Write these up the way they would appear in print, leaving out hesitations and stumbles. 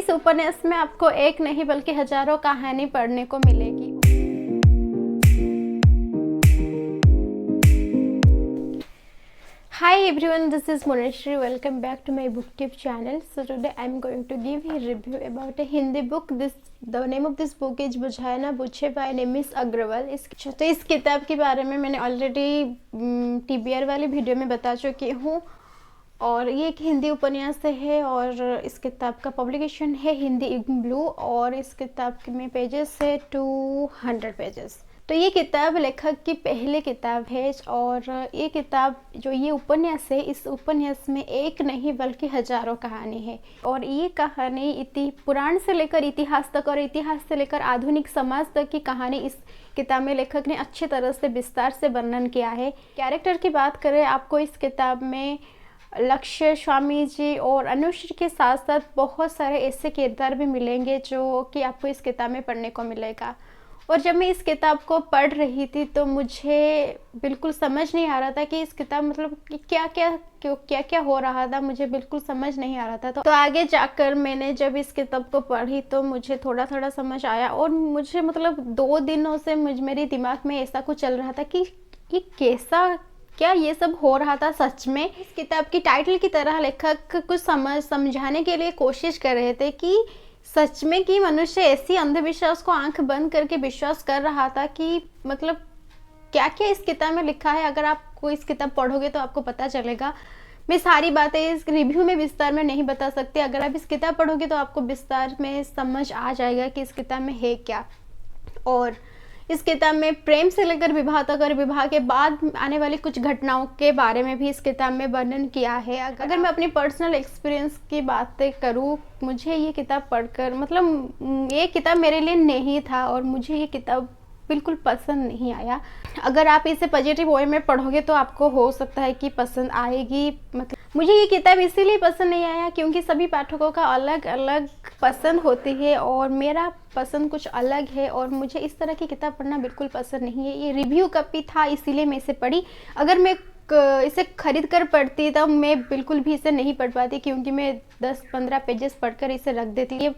इस उपन्यास में आपको एक नहीं बल्कि हजारों कहानी पढ़ने को मिलेगी। Hi everyone, this is Moneshri. Welcome back to my booktube channel. So today I am going to give a review about a Hindi book. The name of this book is बुझाए ना बुझे by Nemis Agrawal. इस किताब के बारे में मैंने already TBR वाली वीडियो में बता चुकी हूँ और ये एक हिंदी उपन्यास है और इस किताब का पब्लिकेशन है हिंदी इंक ब्लू और इस किताब में पेजेस है 200 पेजेस। तो ये किताब लेखक की पहली किताब है और ये किताब जो ये उपन्यास है, इस उपन्यास में एक नहीं बल्कि हजारों कहानी है और ये कहानी पुराण से लेकर इतिहास तक और इतिहास से लेकर आधुनिक समाज तक की कहानी इस किताब में लेखक ने अच्छी तरह से विस्तार से वर्णन किया है। कैरेक्टर की बात करें, आपको इस किताब में लक्ष्य, स्वामी जी और अनुश्री के साथ साथ बहुत सारे ऐसे किरदार भी मिलेंगे जो कि आपको इस किताब में पढ़ने को मिलेगा। और जब मैं इस किताब को पढ़ रही थी तो मुझे बिल्कुल समझ नहीं आ रहा था कि इस किताब मतलब कि क्या क्या हो रहा था, मुझे बिल्कुल समझ नहीं आ रहा था। तो आगे जाकर मैंने जब इस किताब को पढ़ी तो मुझे थोड़ा थोड़ा समझ आया और मुझे मतलब 2 दिनों से मेरे दिमाग में ऐसा कुछ चल रहा था कि क्या ये सब हो रहा था सच में। इस किताब की टाइटल की तरह लेखक कुछ समझाने के लिए कोशिश कर रहे थे कि सच में कि मनुष्य ऐसी अंधविश्वास को आंख बंद करके विश्वास कर रहा था कि मतलब क्या क्या इस किताब में लिखा है। अगर आपको इस किताब पढ़ोगे तो आपको पता चलेगा। मैं सारी बातें इस रिव्यू में विस्तार में नहीं बता सकती। अगर आप इस किताब पढ़ोगे तो आपको विस्तार में समझ आ जाएगा कि इस किताब में है क्या। और इस किताब में प्रेम से लेकर विवाह तक और विवाह के बाद आने वाली कुछ घटनाओं के बारे में भी इस किताब में वर्णन किया है। अगर मैं अपनी पर्सनल एक्सपीरियंस की बातें करूँ, मुझे ये किताब पढ़कर मतलब ये किताब मेरे लिए नहीं था और मुझे ये किताब बिल्कुल पसंद नहीं आया। अगर आप इसे पॉजिटिव वे में पढ़ोगे तो आपको हो सकता है कि पसंद आएगी। मतलब मुझे ये किताब इसीलिए पसंद नहीं आया क्योंकि सभी पाठकों का अलग अलग पसंद होती है और मेरा पसंद कुछ अलग है और मुझे इस तरह की किताब पढ़ना बिल्कुल पसंद नहीं है। ये रिव्यू कॉपी था इसीलिए मैं इसे पढ़ी। अगर मैं इसे खरीद कर पढ़ती तब मैं बिल्कुल भी इसे नहीं पढ़ पाती क्योंकि मैं 10-15 पेजेस पढ़कर इसे रख देती। ये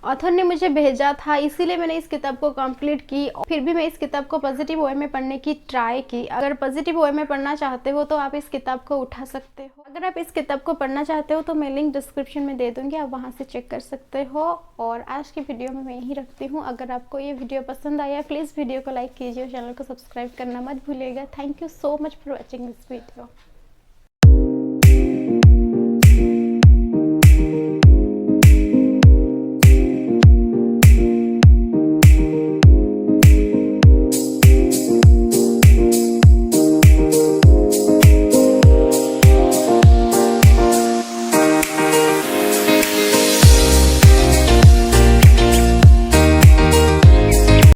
ऑथर ने मुझे भेजा था इसीलिए मैंने इस किताब को कंप्लीट की। फिर भी मैं इस किताब को पॉजिटिव वे में पढ़ने की ट्राई की। अगर पॉजिटिव वे में पढ़ना चाहते हो तो आप इस किताब को उठा सकते हो। अगर आप इस किताब को पढ़ना चाहते हो तो मैं लिंक डिस्क्रिप्शन में दे दूंगी, आप वहां से चेक कर सकते हो। और आज की वीडियो में मैं यही रखती हूँ। अगर आपको ये वीडियो पसंद आया प्लीज़ वीडियो को लाइक कीजिए और चैनल को सब्सक्राइब करना मत भूलिएगा। Thank you so much for watching this video.